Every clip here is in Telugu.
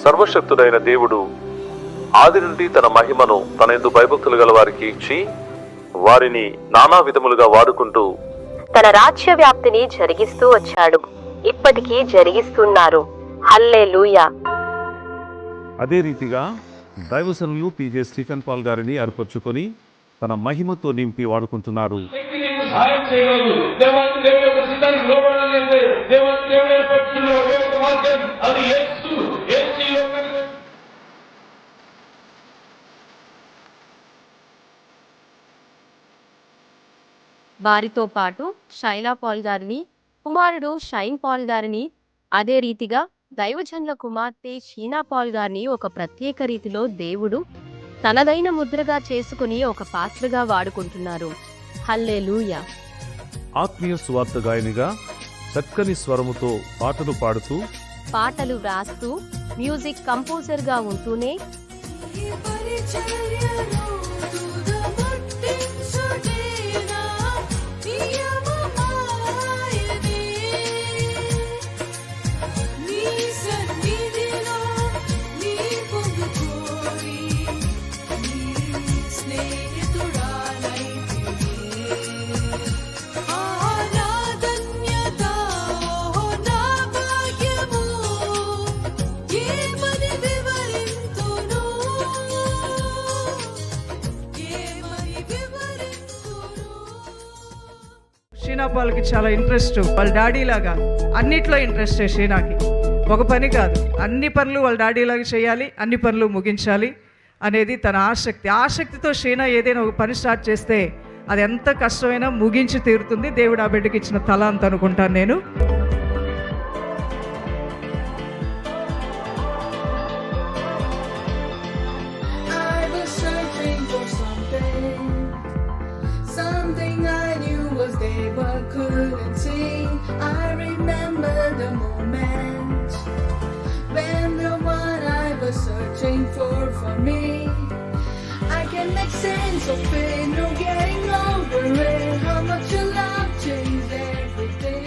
సర్వశక్తుడైన దేవుడు ఆది నుండి తన మహిమను తన యందు భయభక్తులు గల వారికి ఇచ్చి వారిని నానా విధములుగా వాడుకుంటూ తన రాజ్య వ్యాప్తిని జరిగిస్తూ వచ్చాడు. ఇప్పటికీ జరిగిస్తున్నారు. హల్లెలూయా. అదే రీతిగా దైవజనులు పీజే స్టీఫెన్ పాల్ గారిని ఏర్పరచుకొని తన మహిమతో నింపి వాడుకుంటున్నారు. వారితో పాటు షైలా పాల్ గారిని, కుమారుడు షైన్ పాల్ గారిని, అదే రీతిగా దైవజనుల కుమార్తె షీనా పాల్ గారిని ఒక ప్రత్యేక రీతిలో దేవుడు తనదైన ముద్రగా చేసుకుని ఒక పాత్రగా వాడుకుంటున్నారు. హల్లెలూయా. ఆత్మీయ సువార్త గాయనిగా చక్కని స్వరముతో పాటలు పాడుతూ, పాటలు వ్రాస్తూ, మ్యూజిక్ కంపోజర్ గా ఉంటూనే షీనా పాల్కి చాలా ఇంట్రెస్ట్. వాళ్ళ డాడీ లాగా అన్నిట్లో ఇంట్రెస్ట్. షీనాకి ఒక పని కాదు, అన్ని పనులు వాళ్ళ డాడీ లాగా చేయాలి, అన్ని పనులు ముగించాలి అనేది తన ఆసక్తి. ఆసక్తితో షీనా ఏదైనా ఒక పని స్టార్ట్ చేస్తే అది ఎంత కష్టమైనా ముగించి తీరుతుంది. దేవుడు ఆ బిడ్డకి ఇచ్చిన తలాంత్ అనుకుంటాను నేను. Couldn't see. I remember the moment when the one I was searching for me. I can make sense of it, no getting over it. How much your love changed everything.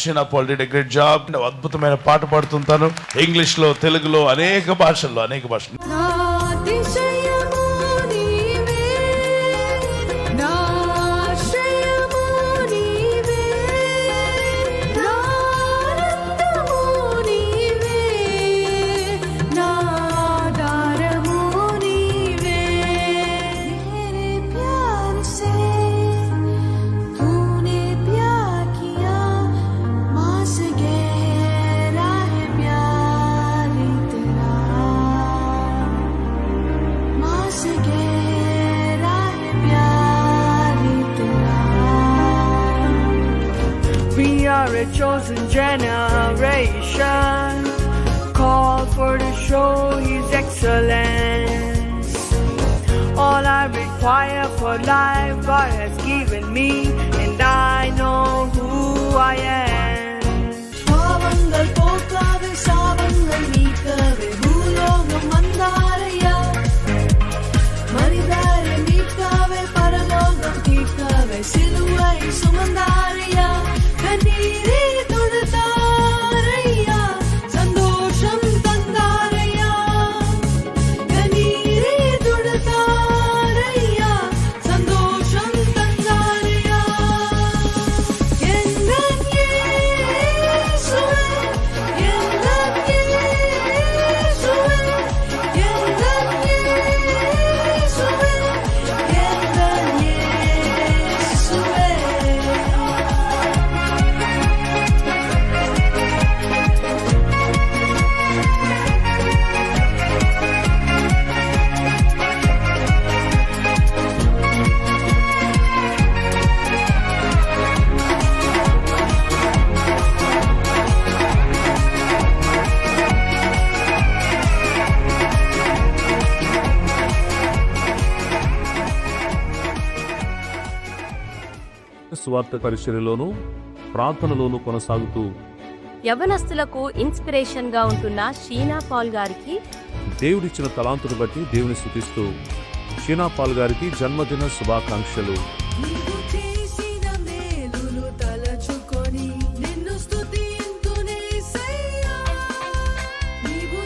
Sheena Paul did a great job. అద్భుతమైన పాట పాడుతుంటాను. ఇంగ్లీష్ లో, తెలుగులో, అనేక భాషల్లో. A chosen generation, called for to show His excellence. All I require for life God has given me, and I know who I am. Swavangal pokave, savangal nikave, bhulogam mandaraya. Maridare nikave, paramogam tikave, siluvai sumandaraya. Kanire tudtaraya, sandosham tandaraya. Kanire tudtaraya, sandosham tandaraya. Endan Yesuve, endan Yesuve, endan Yesuve, endan Yesuve. సువార్త పరిచర్యలోను, ప్రార్థనలోను కొనసాగుతూ యవనస్తులకు ఇన్స్పిరేషన్ గా ఉంటున్న షీనా పాల్ గారికి దేవుడిచ్చిన తలాంతును బట్టి దేవుని స్తుతిస్తూ షీనా పాల్ గారికి జన్మదిన శుభాకాంక్షలు. నిన్ను స్తుతింతునే సయ్యా, నీవు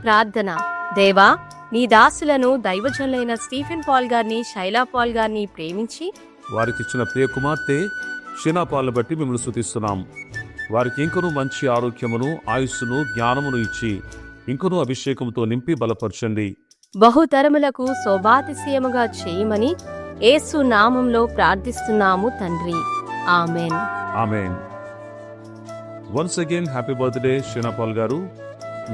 ప్రార్థన. దేవా, నీ దాసులను దైవజనులైన స్టీఫెన్ పాల్ గారిని, శైలా పాల్ గారిని ప్రేమించి వారికిచ్చిన ప్రియ కుమార్తె షీనా పాల్ను బట్టి మిమ్మల్ని స్తుతిస్తున్నాం. వారికి ఇంకనూ మంచి ఆరోగ్యమును, ఆయుస్సును, జ్ఞానమును ఇచ్చి ఇంకనూ అభిషేకంతో నింపి బలపరచండి. బహుతరములకు శోభాతిశయముగా చేయమని యేసు నామంలో ప్రార్థిస్తున్నాము తండ్రి. Amen. Amen. Once again happy birthday Sheena Paul గారు.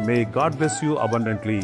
May God bless you abundantly.